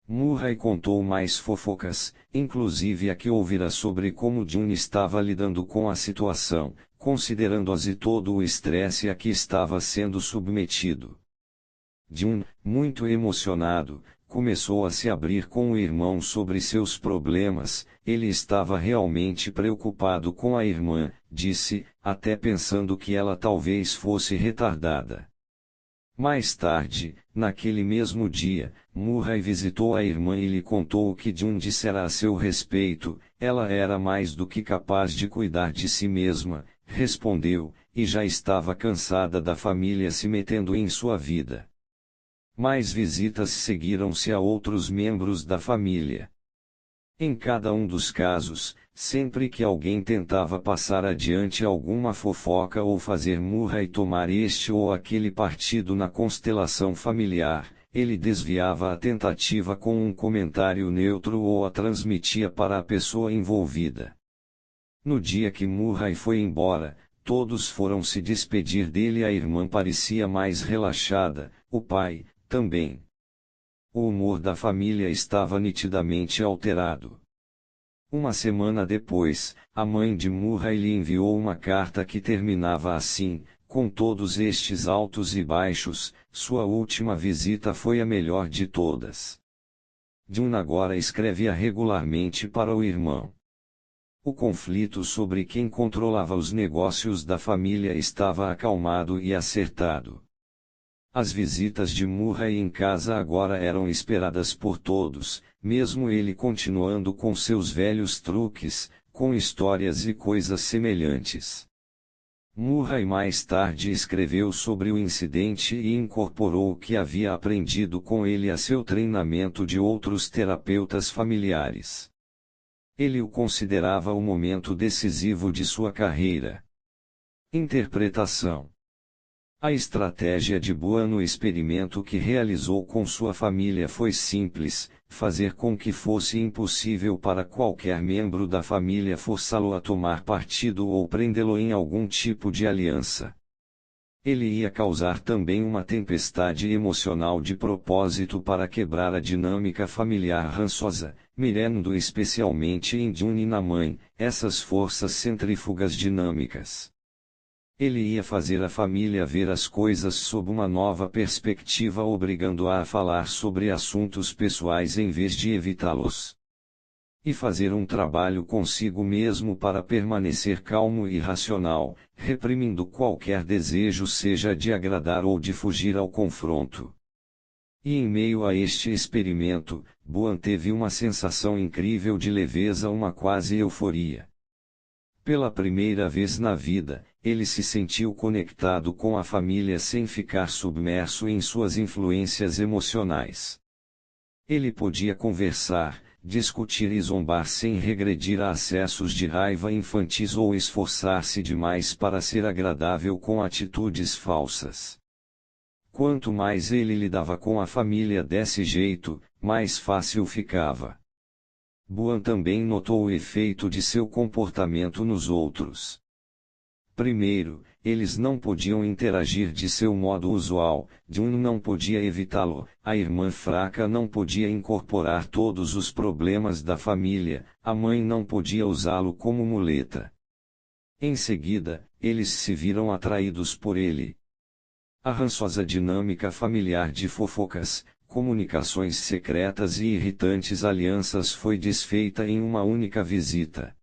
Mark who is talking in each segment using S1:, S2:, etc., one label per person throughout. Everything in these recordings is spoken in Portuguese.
S1: Murray contou mais fofocas, inclusive a que ouvira sobre como June estava lidando com a situação, considerando-as e todo o estresse a que estava sendo submetido. June, muito emocionado, começou a se abrir com o irmão sobre seus problemas. Ele estava realmente preocupado com a irmã, disse, até pensando que ela talvez fosse retardada. Mais tarde, naquele mesmo dia, Murray visitou a irmã e lhe contou o que June dissera a seu respeito. Ela era mais do que capaz de cuidar de si mesma, respondeu, e já estava cansada da família se metendo em sua vida. Mais visitas seguiram-se a outros membros da família. Em cada um dos casos, sempre que alguém tentava passar adiante alguma fofoca ou fazer Murray tomar este ou aquele partido na constelação familiar, ele desviava a tentativa com um comentário neutro ou a transmitia para a pessoa envolvida. No dia que Murray foi embora, todos foram se despedir dele. A irmã parecia mais relaxada, o pai, também. O humor da família estava nitidamente alterado. Uma semana depois, a mãe de Murray lhe enviou uma carta que terminava assim: com todos estes altos e baixos, sua última visita foi a melhor de todas. June agora escrevia regularmente para o irmão. O conflito sobre quem controlava os negócios da família estava acalmado e acertado. As visitas de Murray em casa agora eram esperadas por todos, mesmo ele continuando com seus velhos truques, com histórias e coisas semelhantes. Murray mais tarde escreveu sobre o incidente e incorporou o que havia aprendido com ele a seu treinamento de outros terapeutas familiares. Ele o considerava o momento decisivo de sua carreira. Interpretação. A estratégia de Boa no experimento que realizou com sua família foi simples: fazer com que fosse impossível para qualquer membro da família forçá-lo a tomar partido ou prendê-lo em algum tipo de aliança. Ele ia causar também uma tempestade emocional de propósito para quebrar a dinâmica familiar rançosa, mirando especialmente em June e na mãe, essas forças centrífugas dinâmicas. Ele ia fazer a família ver as coisas sob uma nova perspectiva, obrigando-a a falar sobre assuntos pessoais em vez de evitá-los. E fazer um trabalho consigo mesmo para permanecer calmo e racional, reprimindo qualquer desejo, seja de agradar ou de fugir ao confronto. E em meio a este experimento, Boan teve uma sensação incrível de leveza, uma quase euforia. Pela primeira vez na vida, ele se sentiu conectado com a família sem ficar submerso em suas influências emocionais. Ele podia conversar, discutir e zombar sem regredir a acessos de raiva infantis ou esforçar-se demais para ser agradável com atitudes falsas. Quanto mais ele lidava com a família desse jeito, mais fácil ficava. Boan também notou o efeito de seu comportamento nos outros. Primeiro, eles não podiam interagir de seu modo usual, June não podia evitá-lo, a irmã fraca não podia incorporar todos os problemas da família, a mãe não podia usá-lo como muleta. Em seguida, eles se viram atraídos por ele. A rançosa dinâmica familiar de fofocas, comunicações secretas e irritantes alianças foi desfeita em uma única visita.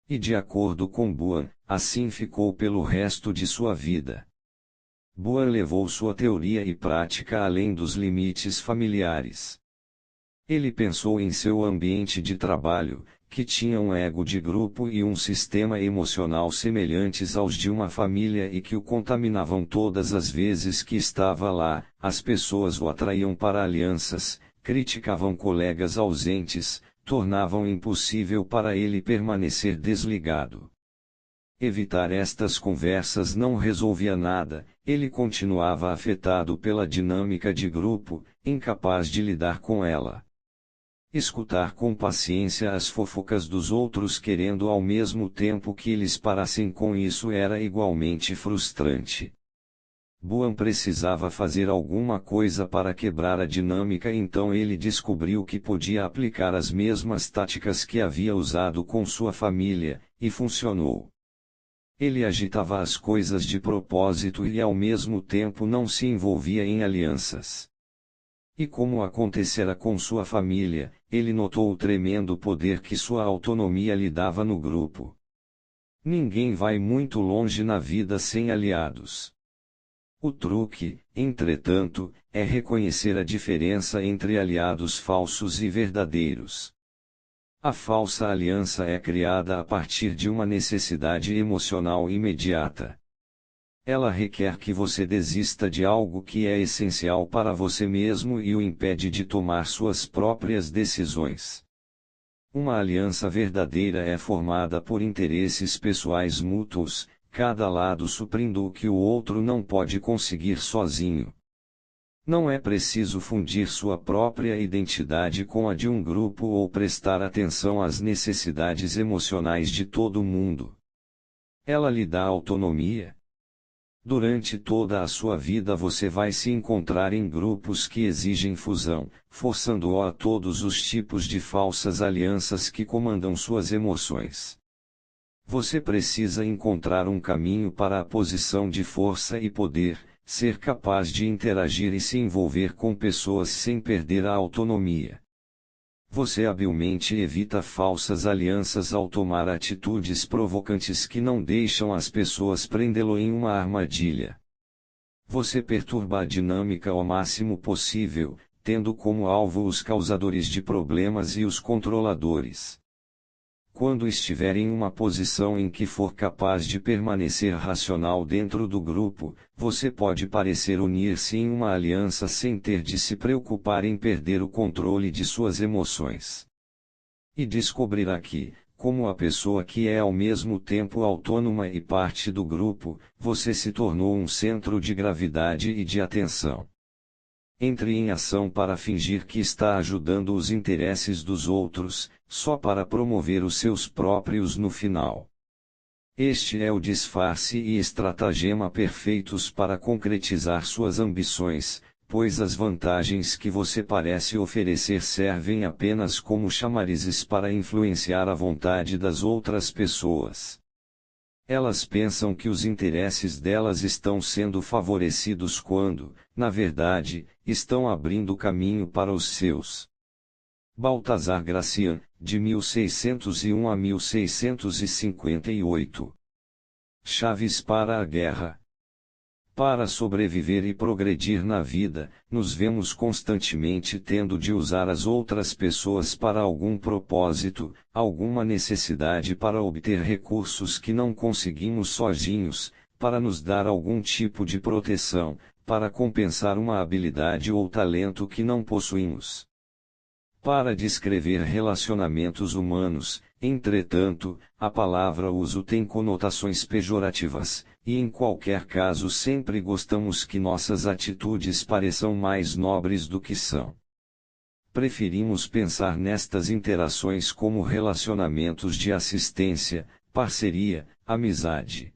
S1: E de acordo com Boan, assim ficou pelo resto de sua vida. Boan levou sua teoria e prática além dos limites familiares. Ele pensou em seu ambiente de trabalho, que tinha um ego de grupo e um sistema emocional semelhantes aos de uma família e que o contaminavam todas as vezes que estava lá. As pessoas o atraíam para alianças, criticavam colegas ausentes, tornavam impossível para ele permanecer desligado. Evitar estas conversas não resolvia nada, ele continuava afetado pela dinâmica de grupo, incapaz de lidar com ela. Escutar com paciência as fofocas dos outros querendo ao mesmo tempo que eles parassem com isso era igualmente frustrante. Buan precisava fazer alguma coisa para quebrar a dinâmica, então ele descobriu que podia aplicar as mesmas táticas que havia usado com sua família, e funcionou. Ele agitava as coisas de propósito e ao mesmo tempo não se envolvia em alianças. E como acontecera com sua família, ele notou o tremendo poder que sua autonomia lhe dava no grupo. Ninguém vai muito longe na vida sem aliados. O truque, entretanto, é reconhecer a diferença entre aliados falsos e verdadeiros. A falsa aliança é criada a partir de uma necessidade emocional imediata. Ela requer que você desista de algo que é essencial para você mesmo e o impede de tomar suas próprias decisões. Uma aliança verdadeira é formada por interesses pessoais mútuos, cada lado suprindo o que o outro não pode conseguir sozinho. Não é preciso fundir sua própria identidade com a de um grupo ou prestar atenção às necessidades emocionais de todo mundo. Ela lhe dá autonomia. Durante toda a sua vida você vai se encontrar em grupos que exigem fusão, forçando-o a todos os tipos de falsas alianças que comandam suas emoções. Você precisa encontrar um caminho para a posição de força e poder, ser capaz de interagir e se envolver com pessoas sem perder a autonomia. Você habilmente evita falsas alianças ao tomar atitudes provocantes que não deixam as pessoas prendê-lo em uma armadilha. Você perturba a dinâmica ao máximo possível, tendo como alvo os causadores de problemas e os controladores. Quando estiver em uma posição em que for capaz de permanecer racional dentro do grupo, você pode parecer unir-se em uma aliança sem ter de se preocupar em perder o controle de suas emoções. E descobrirá que, como a pessoa que é ao mesmo tempo autônoma e parte do grupo, você se tornou um centro de gravidade e de atenção. Entre em ação para fingir que está ajudando os interesses dos outros, só para promover os seus próprios no final. Este é o disfarce e estratagema perfeitos para concretizar suas ambições, pois as vantagens que você parece oferecer servem apenas como chamarizes para influenciar a vontade das outras pessoas. Elas pensam que os interesses delas estão sendo favorecidos quando, na verdade, estão abrindo caminho para os seus. Baltazar Gracian, de 1601 a 1658. Chaves para a guerra. Para sobreviver e progredir na vida, nos vemos constantemente tendo de usar as outras pessoas para algum propósito, alguma necessidade para obter recursos que não conseguimos sozinhos, para nos dar algum tipo de proteção, para compensar uma habilidade ou talento que não possuímos. Para descrever relacionamentos humanos, entretanto, a palavra uso tem conotações pejorativas, e em qualquer caso sempre gostamos que nossas atitudes pareçam mais nobres do que são. Preferimos pensar nestas interações como relacionamentos de assistência, parceria, amizade.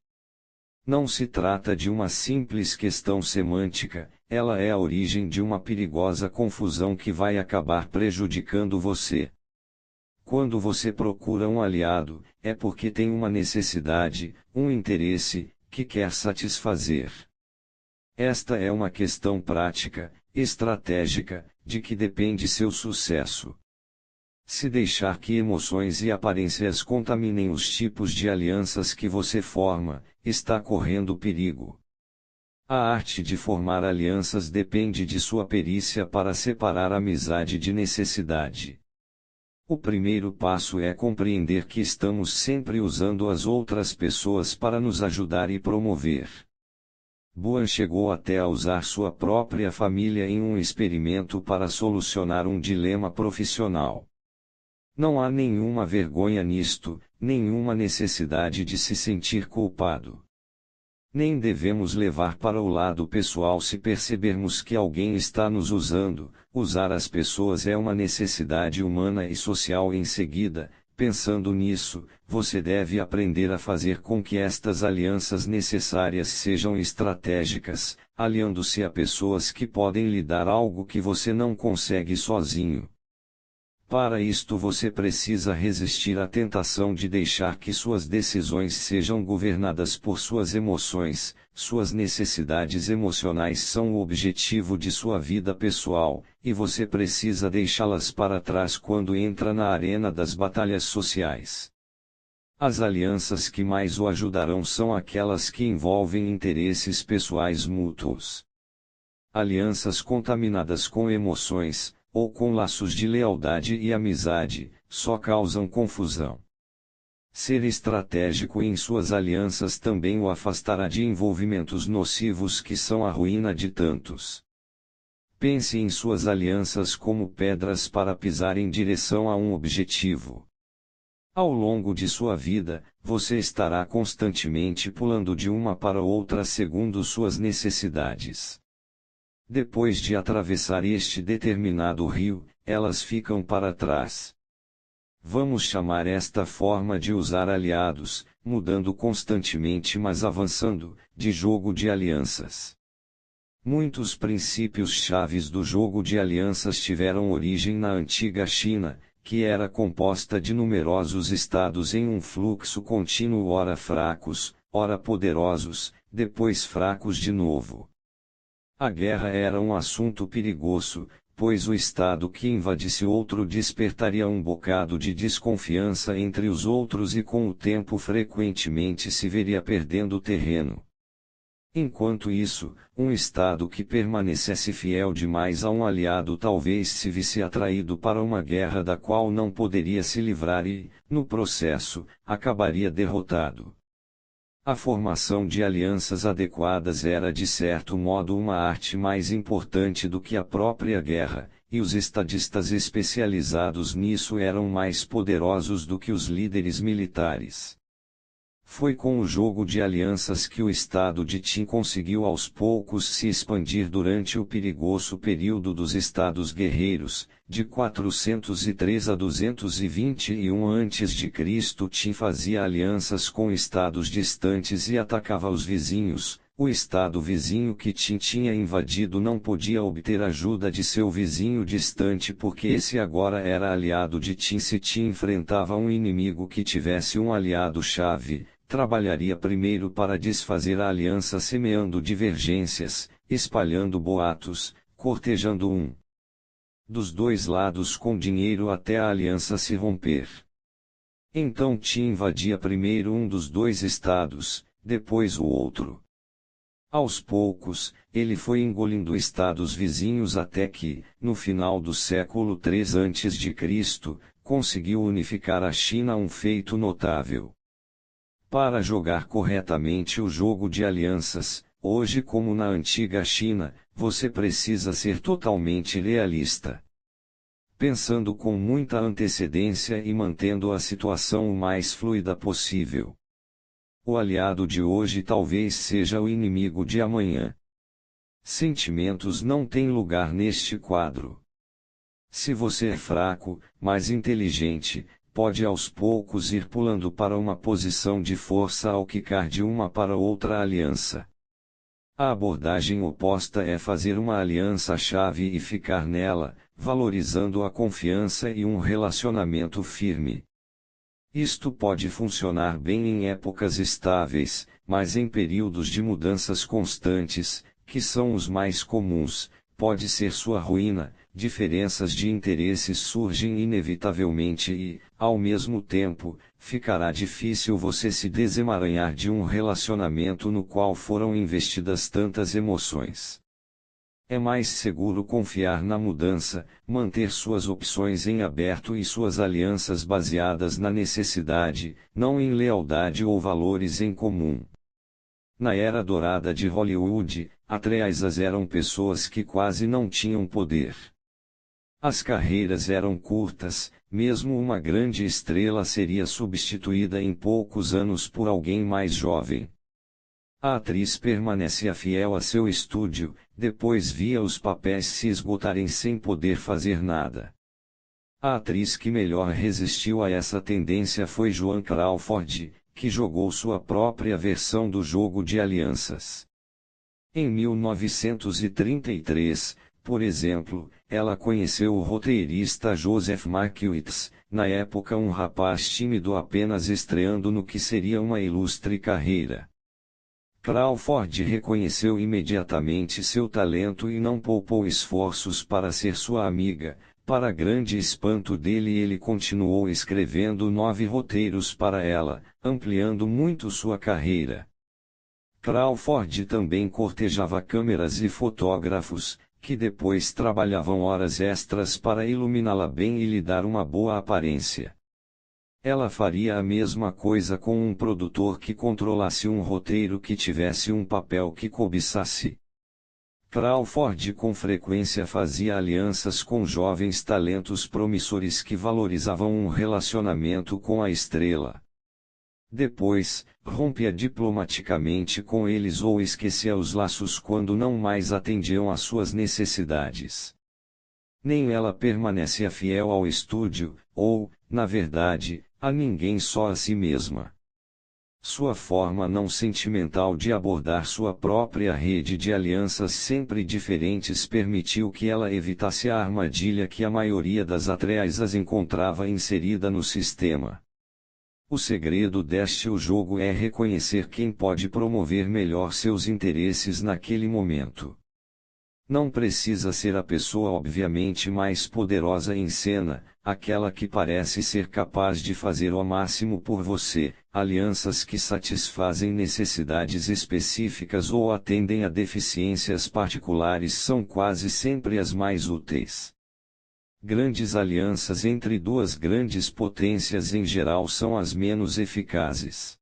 S1: Não se trata de uma simples questão semântica, ela é a origem de uma perigosa confusão que vai acabar prejudicando você. Quando você procura um aliado, é porque tem uma necessidade, um interesse, que quer satisfazer. Esta é uma questão prática, estratégica, de que depende seu sucesso. Se deixar que emoções e aparências contaminem os tipos de alianças que você forma, está correndo perigo. A arte de formar alianças depende de sua perícia para separar amizade de necessidade. O primeiro passo é compreender que estamos sempre usando as outras pessoas para nos ajudar e promover. Buan chegou até a usar sua própria família em um experimento para solucionar um dilema profissional. Não há nenhuma vergonha nisto, nenhuma necessidade de se sentir culpado. Nem devemos levar para o lado pessoal se percebermos que alguém está nos usando. Usar as pessoas é uma necessidade humana e social em seguida, Pensando nisso, você deve aprender a fazer com que estas alianças necessárias sejam estratégicas, aliando-se a pessoas que podem lhe dar algo que você não consegue sozinho. Para isto você precisa resistir à tentação de deixar que suas decisões sejam governadas por suas emoções. Suas necessidades emocionais são o objetivo de sua vida pessoal, e você precisa deixá-las para trás quando entra na arena das batalhas sociais. As alianças que mais o ajudarão são aquelas que envolvem interesses pessoais mútuos. Alianças contaminadas com emoções, ou com laços de lealdade e amizade, só causam confusão. Ser estratégico em suas alianças também o afastará de envolvimentos nocivos que são a ruína de tantos. Pense em suas alianças como pedras para pisar em direção a um objetivo. Ao longo de sua vida, você estará constantemente pulando de uma para outra segundo suas necessidades. Depois de atravessar este determinado rio, elas ficam para trás. Vamos chamar esta forma de usar aliados, mudando constantemente mas avançando, de jogo de alianças. Muitos princípios chaves do jogo de alianças tiveram origem na antiga China, que era composta de numerosos estados em um fluxo contínuo, ora fracos, ora poderosos, depois fracos de novo. A guerra era um assunto perigoso, pois o estado que invadisse outro despertaria um bocado de desconfiança entre os outros e com o tempo frequentemente se veria perdendo terreno. Enquanto isso, um estado que permanecesse fiel demais a um aliado talvez se visse atraído para uma guerra da qual não poderia se livrar e, no processo, acabaria derrotado. A formação de alianças adequadas era de certo modo uma arte mais importante do que a própria guerra, e os estadistas especializados nisso eram mais poderosos do que os líderes militares. Foi com o jogo de alianças que o estado de Qin conseguiu aos poucos se expandir durante o perigoso período dos estados guerreiros, de 403 a 221 a.C. Qin fazia alianças com estados distantes e atacava os vizinhos. O estado vizinho que Qin tinha invadido não podia obter ajuda de seu vizinho distante porque esse agora era aliado de Qin. Se Qin enfrentava um inimigo que tivesse um aliado-chave, trabalharia primeiro para desfazer a aliança semeando divergências, espalhando boatos, cortejando um dos dois lados com dinheiro até a aliança se romper. Então Qin invadia primeiro um dos dois estados, depois o outro. Aos poucos, ele foi engolindo estados vizinhos até que, no final do século III a.C., conseguiu unificar a China, um feito notável. Para jogar corretamente o jogo de alianças, hoje como na antiga China, você precisa ser totalmente realista. Pensando com muita antecedência e mantendo a situação o mais fluida possível. O aliado de hoje talvez seja o inimigo de amanhã. Sentimentos não têm lugar neste quadro. Se você é fraco, mas inteligente, pode aos poucos ir pulando para uma posição de força ao quicar de uma para outra aliança. A abordagem oposta é fazer uma aliança-chave e ficar nela, valorizando a confiança e um relacionamento firme. Isto pode funcionar bem em épocas estáveis, mas em períodos de mudanças constantes, que são os mais comuns, pode ser sua ruína. Diferenças de interesses surgem inevitavelmente e, ao mesmo tempo, ficará difícil você se desemaranhar de um relacionamento no qual foram investidas tantas emoções. É mais seguro confiar na mudança, manter suas opções em aberto e suas alianças baseadas na necessidade, não em lealdade ou valores em comum. Na era dourada de Hollywood, atletas eram pessoas que quase não tinham poder. As carreiras eram curtas, mesmo uma grande estrela seria substituída em poucos anos por alguém mais jovem. A atriz permanecia fiel a seu estúdio, depois via os papéis se esgotarem sem poder fazer nada. A atriz que melhor resistiu a essa tendência foi Joan Crawford, que jogou sua própria versão do jogo de alianças. Em 1933, por exemplo, ela conheceu o roteirista Joseph Markowitz, na época um rapaz tímido apenas estreando no que seria uma ilustre carreira. Crawford reconheceu imediatamente seu talento e não poupou esforços para ser sua amiga. Para grande espanto dele, ele continuou escrevendo 9 roteiros para ela, ampliando muito sua carreira. Crawford também cortejava câmeras e fotógrafos, que depois trabalhavam horas extras para iluminá-la bem e lhe dar uma boa aparência. Ela faria a mesma coisa com um produtor que controlasse um roteiro que tivesse um papel que cobiçasse. Crawford com frequência fazia alianças com jovens talentos promissores que valorizavam um relacionamento com a estrela. Depois, rompia diplomaticamente com eles ou esquecia os laços quando não mais atendiam às suas necessidades. Nem ela permanecia fiel ao estúdio, ou, na verdade, a ninguém, só a si mesma. Sua forma não sentimental de abordar sua própria rede de alianças sempre diferentes permitiu que ela evitasse a armadilha que a maioria das atrizes encontrava inserida no sistema. O segredo deste jogo é reconhecer quem pode promover melhor seus interesses naquele momento. Não precisa ser a pessoa obviamente mais poderosa em cena, aquela que parece ser capaz de fazer o máximo por você. Alianças que satisfazem necessidades específicas ou atendem a deficiências particulares são quase sempre as mais úteis. Grandes alianças entre duas grandes potências em geral são as menos eficazes.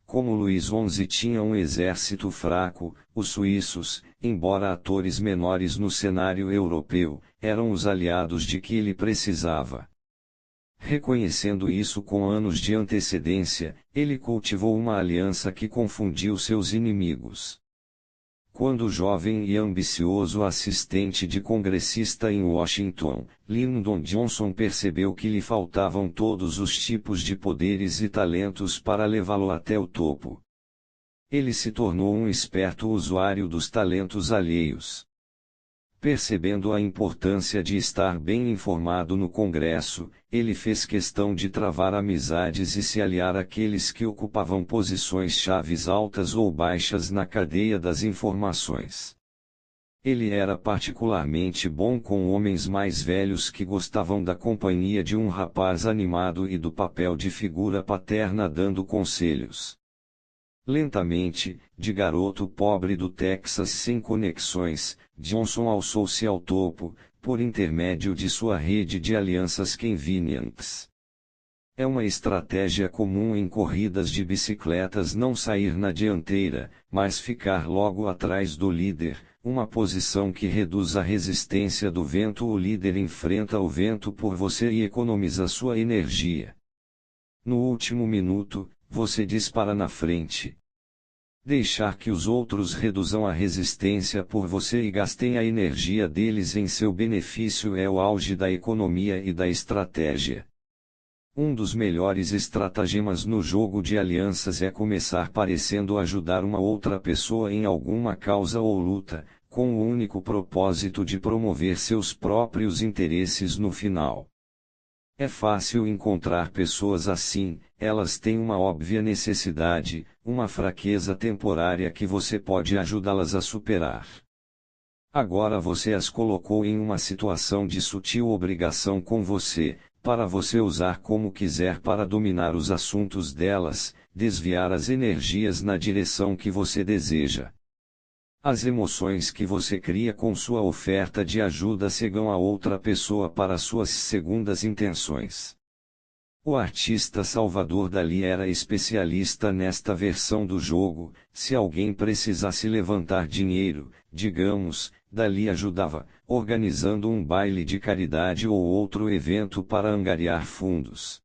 S1: Como Luís XI tinha um exército fraco, os suíços, embora atores menores no cenário europeu, eram os aliados de que ele precisava. Reconhecendo isso com anos de antecedência, ele cultivou uma aliança que confundiu seus inimigos. Quando jovem e ambicioso assistente de congressista em Washington, Lyndon Johnson percebeu que lhe faltavam todos os tipos de poderes e talentos para levá-lo até o topo. Ele se tornou um esperto usuário dos talentos alheios. Percebendo a importância de estar bem informado no Congresso, ele fez questão de travar amizades e se aliar àqueles que ocupavam posições chaves altas ou baixas na cadeia das informações. Ele era particularmente bom com homens mais velhos que gostavam da companhia de um rapaz animado e do papel de figura paterna dando conselhos. Lentamente, de garoto pobre do Texas sem conexões, Johnson alçou-se ao topo, por intermédio de sua rede de alianças convenientes. É uma estratégia comum em corridas de bicicletas não sair na dianteira, mas ficar logo atrás do líder, uma posição que reduz a resistência do vento. O líder enfrenta o vento por você e economiza sua energia. No último minuto, você dispara na frente. Deixar que os outros reduzam a resistência por você e gastem a energia deles em seu benefício é o auge da economia e da estratégia. Um dos melhores estratagemas no jogo de alianças é começar parecendo ajudar uma outra pessoa em alguma causa ou luta, com o único propósito de promover seus próprios interesses no final. É fácil encontrar pessoas assim, elas têm uma óbvia necessidade, uma fraqueza temporária que você pode ajudá-las a superar. Agora você as colocou em uma situação de sutil obrigação com você, para você usar como quiser para dominar os assuntos delas, desviar as energias na direção que você deseja. As emoções que você cria com sua oferta de ajuda cegam a outra pessoa para suas segundas intenções. O artista Salvador Dalí era especialista nesta versão do jogo. Se alguém precisasse levantar dinheiro, digamos, Dalí ajudava, organizando um baile de caridade ou outro evento para angariar fundos.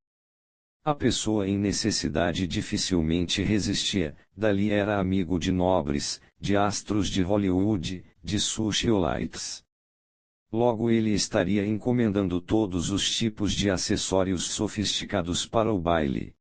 S1: A pessoa em necessidade dificilmente resistia. Dalí era amigo de nobres, de astros de Hollywood, de socialites. Logo ele estaria encomendando todos os tipos de acessórios sofisticados para o baile.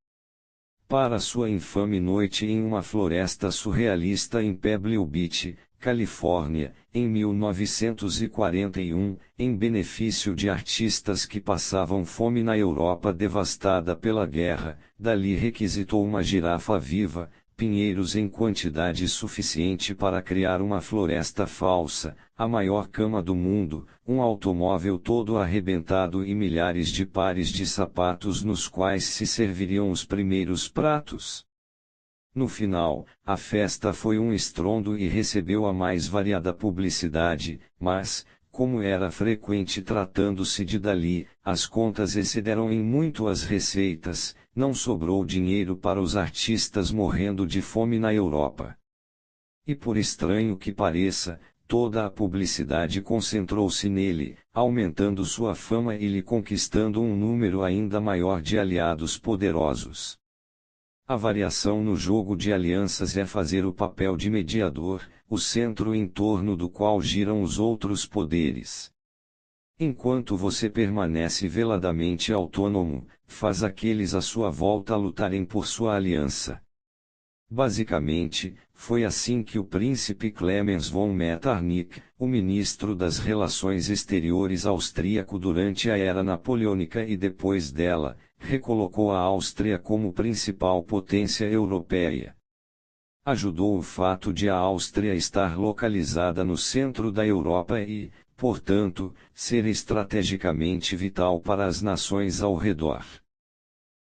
S1: Para sua infame noite em uma floresta surrealista em Pebble Beach, Califórnia, em 1941, em benefício de artistas que passavam fome na Europa devastada pela guerra, Dalí requisitou uma girafa viva, pinheiros em quantidade suficiente para criar uma floresta falsa, a maior cama do mundo, um automóvel todo arrebentado e milhares de pares de sapatos nos quais se serviriam os primeiros pratos. No final, a festa foi um estrondo e recebeu a mais variada publicidade, mas, como era frequente tratando-se de Dalí, as contas excederam em muito as receitas, não sobrou dinheiro para os artistas morrendo de fome na Europa. E por estranho que pareça, toda a publicidade concentrou-se nele, aumentando sua fama e lhe conquistando um número ainda maior de aliados poderosos. A variação no jogo de alianças é fazer o papel de mediador, o centro em torno do qual giram os outros poderes. Enquanto você permanece veladamente autônomo, faz aqueles à sua volta lutarem por sua aliança. Basicamente, foi assim que o príncipe Clemens von Metternich, o ministro das Relações Exteriores austríaco durante a era napoleônica e depois dela, recolocou a Áustria como principal potência europeia. Ajudou o fato de a Áustria estar localizada no centro da Europa e, portanto, ser estrategicamente vital para as nações ao redor.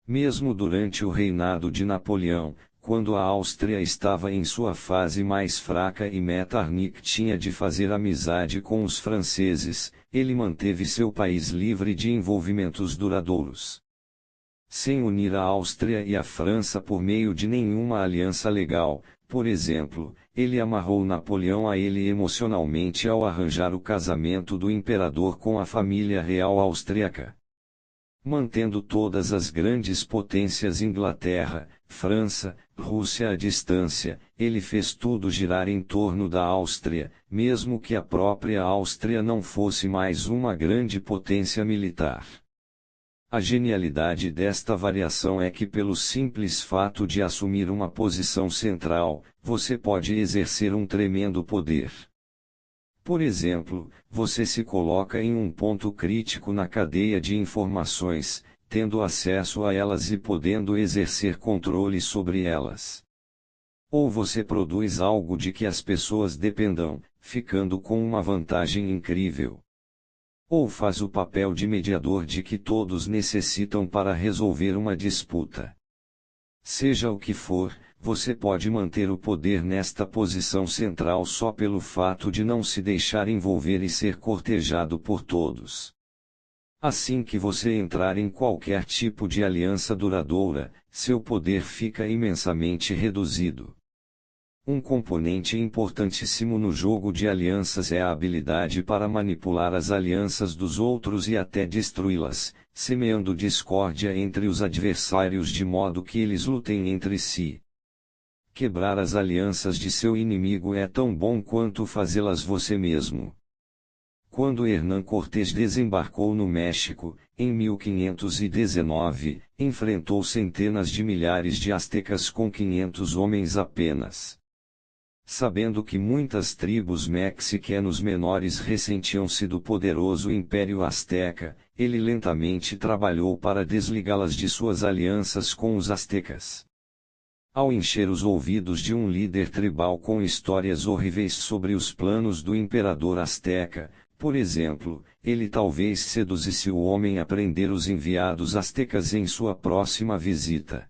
S1: Mesmo durante o reinado de Napoleão, quando a Áustria estava em sua fase mais fraca e Metternich tinha de fazer amizade com os franceses, ele manteve seu país livre de envolvimentos duradouros. Sem unir a Áustria e a França por meio de nenhuma aliança legal, por exemplo, ele amarrou Napoleão a ele emocionalmente ao arranjar o casamento do imperador com a família real austríaca. Mantendo todas as grandes potências Inglaterra, França, Rússia à distância, ele fez tudo girar em torno da Áustria, mesmo que a própria Áustria não fosse mais uma grande potência militar. A genialidade desta variação é que pelo simples fato de assumir uma posição central, você pode exercer um tremendo poder. Por exemplo, você se coloca em um ponto crítico na cadeia de informações, tendo acesso a elas e podendo exercer controle sobre elas. Ou você produz algo de que as pessoas dependam, ficando com uma vantagem incrível. Ou faz o papel de mediador de que todos necessitam para resolver uma disputa. Seja o que for, você pode manter o poder nesta posição central só pelo fato de não se deixar envolver e ser cortejado por todos. Assim que você entrar em qualquer tipo de aliança duradoura, seu poder fica imensamente reduzido. Um componente importantíssimo no jogo de alianças é a habilidade para manipular as alianças dos outros e até destruí-las, semeando discórdia entre os adversários de modo que eles lutem entre si. Quebrar as alianças de seu inimigo é tão bom quanto fazê-las você mesmo. Quando Hernán Cortés desembarcou no México, em 1519, enfrentou centenas de milhares de astecas com 500 homens apenas. Sabendo que muitas tribos mexicanos menores ressentiam-se do poderoso Império Azteca, ele lentamente trabalhou para desligá-las de suas alianças com os astecas. Ao encher os ouvidos de um líder tribal com histórias horríveis sobre os planos do imperador azteca, por exemplo, ele talvez seduzisse o homem a prender os enviados astecas em sua próxima visita.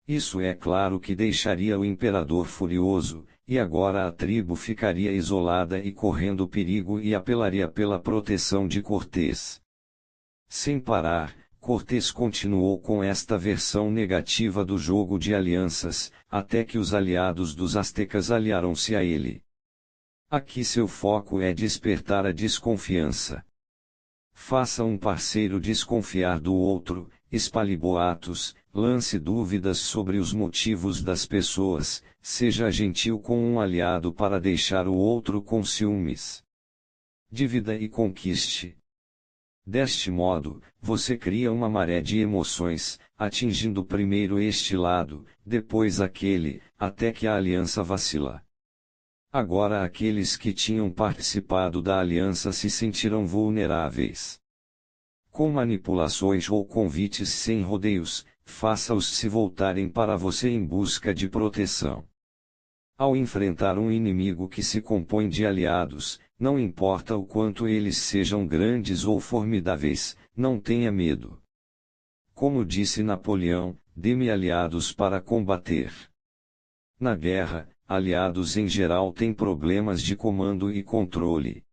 S1: Isso é claro que deixaria o imperador furioso, e agora a tribo ficaria isolada e correndo perigo e apelaria pela proteção de Cortés. Sem parar, Cortés continuou com esta versão negativa do jogo de alianças, até que os aliados dos astecas aliaram-se a ele. Aqui seu foco é despertar a desconfiança. Faça um parceiro desconfiar do outro, espalhe boatos, lance dúvidas sobre os motivos das pessoas, seja gentil com um aliado para deixar o outro com ciúmes. Divida e conquiste. Deste modo, você cria uma maré de emoções, atingindo primeiro este lado, depois aquele, até que a aliança vacila. Agora aqueles que tinham participado da aliança se sentirão vulneráveis. Com manipulações ou convites sem rodeios, faça-os se voltarem para você em busca de proteção. Ao enfrentar um inimigo que se compõe de aliados, não importa o quanto eles sejam grandes ou formidáveis, não tenha medo. Como disse Napoleão, dê-me aliados para combater. Na guerra, aliados em geral têm problemas de comando e controle.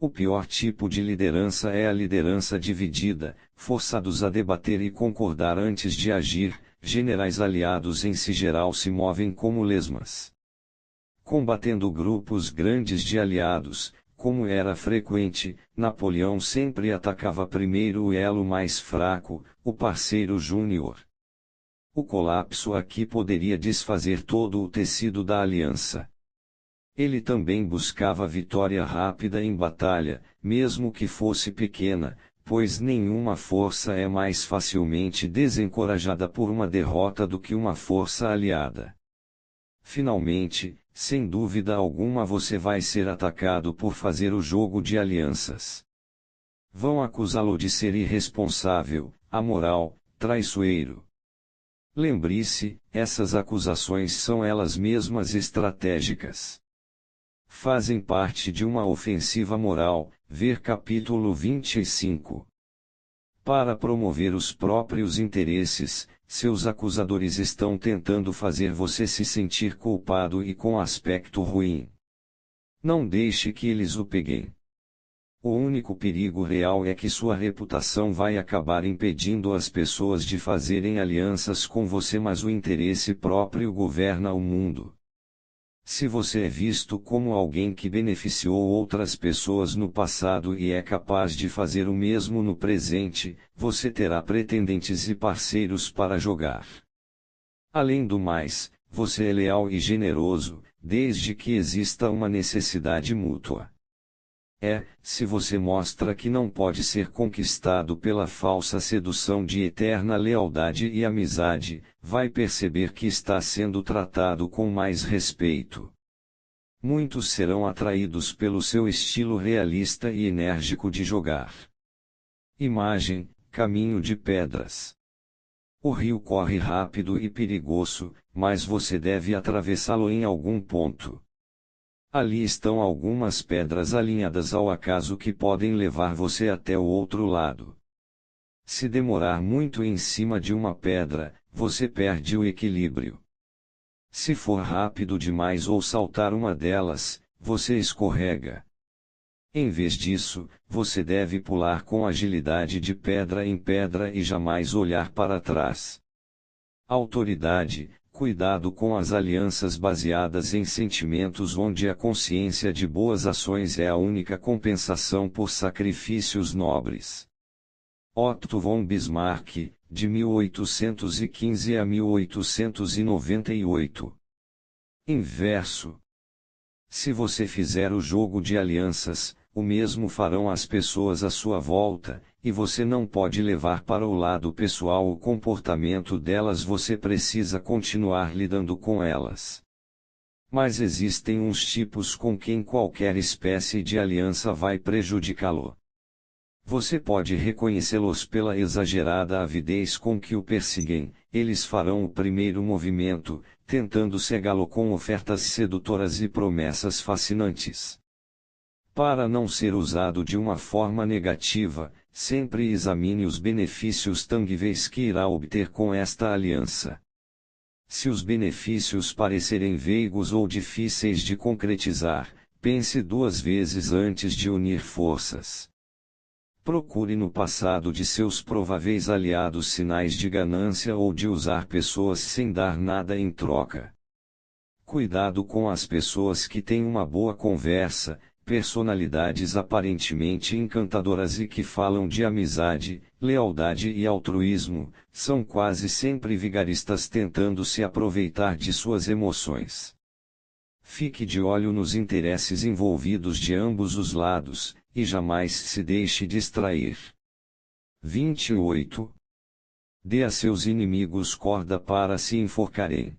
S1: O pior tipo de liderança é a liderança dividida, forçados a debater e concordar antes de agir. Generais aliados em si geral se movem como lesmas. Combatendo grupos grandes de aliados, como era frequente, Napoleão sempre atacava primeiro o elo mais fraco, o parceiro júnior. O colapso aqui poderia desfazer todo o tecido da aliança. Ele também buscava vitória rápida em batalha, mesmo que fosse pequena, pois nenhuma força é mais facilmente desencorajada por uma derrota do que uma força aliada. Finalmente, sem dúvida alguma você vai ser atacado por fazer o jogo de alianças. Vão acusá-lo de ser irresponsável, amoral, traiçoeiro. Lembre-se, essas acusações são elas mesmas estratégicas. Fazem parte de uma ofensiva moral, ver capítulo 25. Para promover os próprios interesses, seus acusadores estão tentando fazer você se sentir culpado e com aspecto ruim. Não deixe que eles o peguem. O único perigo real é que sua reputação vai acabar impedindo as pessoas de fazerem alianças com você, mas o interesse próprio governa o mundo. Se você é visto como alguém que beneficiou outras pessoas no passado e é capaz de fazer o mesmo no presente, você terá pretendentes e parceiros para jogar. Além do mais, você é leal e generoso, desde que exista uma necessidade mútua. Se você mostra que não pode ser conquistado pela falsa sedução de eterna lealdade e amizade, vai perceber que está sendo tratado com mais respeito. Muitos serão atraídos pelo seu estilo realista e enérgico de jogar. Imagem: caminho de pedras. O rio corre rápido e perigoso, mas você deve atravessá-lo em algum ponto. Ali estão algumas pedras alinhadas ao acaso que podem levar você até o outro lado. Se demorar muito em cima de uma pedra, você perde o equilíbrio. Se for rápido demais ou saltar uma delas, você escorrega. Em vez disso, você deve pular com agilidade de pedra em pedra e jamais olhar para trás. Autoridade: cuidado com as alianças baseadas em sentimentos onde a consciência de boas ações é a única compensação por sacrifícios nobres. Otto von Bismarck, de 1815 a 1898. Inverso. Se você fizer o jogo de alianças, o mesmo farão as pessoas à sua volta, e você não pode levar para o lado pessoal o comportamento delas, você precisa continuar lidando com elas. Mas existem uns tipos com quem qualquer espécie de aliança vai prejudicá-lo. Você pode reconhecê-los pela exagerada avidez com que o perseguem. Eles farão o primeiro movimento, tentando cegá-lo com ofertas sedutoras e promessas fascinantes. Para não ser usado de uma forma negativa, sempre examine os benefícios tangíveis que irá obter com esta aliança. Se os benefícios parecerem veigos ou difíceis de concretizar, pense duas vezes antes de unir forças. Procure no passado de seus prováveis aliados sinais de ganância ou de usar pessoas sem dar nada em troca. Cuidado com as pessoas que têm uma boa conversa, personalidades aparentemente encantadoras e que falam de amizade, lealdade e altruísmo, são quase sempre vigaristas tentando se aproveitar de suas emoções. Fique de olho nos interesses envolvidos de ambos os lados, e jamais se deixe distrair. 28. Dê a seus inimigos corda para se enforcarem.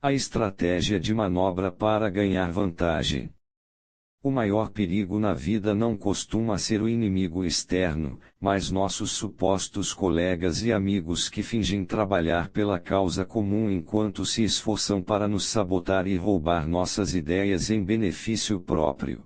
S1: A estratégia de manobra para ganhar vantagem. O maior perigo na vida não costuma ser o inimigo externo, mas nossos supostos colegas e amigos que fingem trabalhar pela causa comum enquanto se esforçam para nos sabotar e roubar nossas ideias em benefício próprio.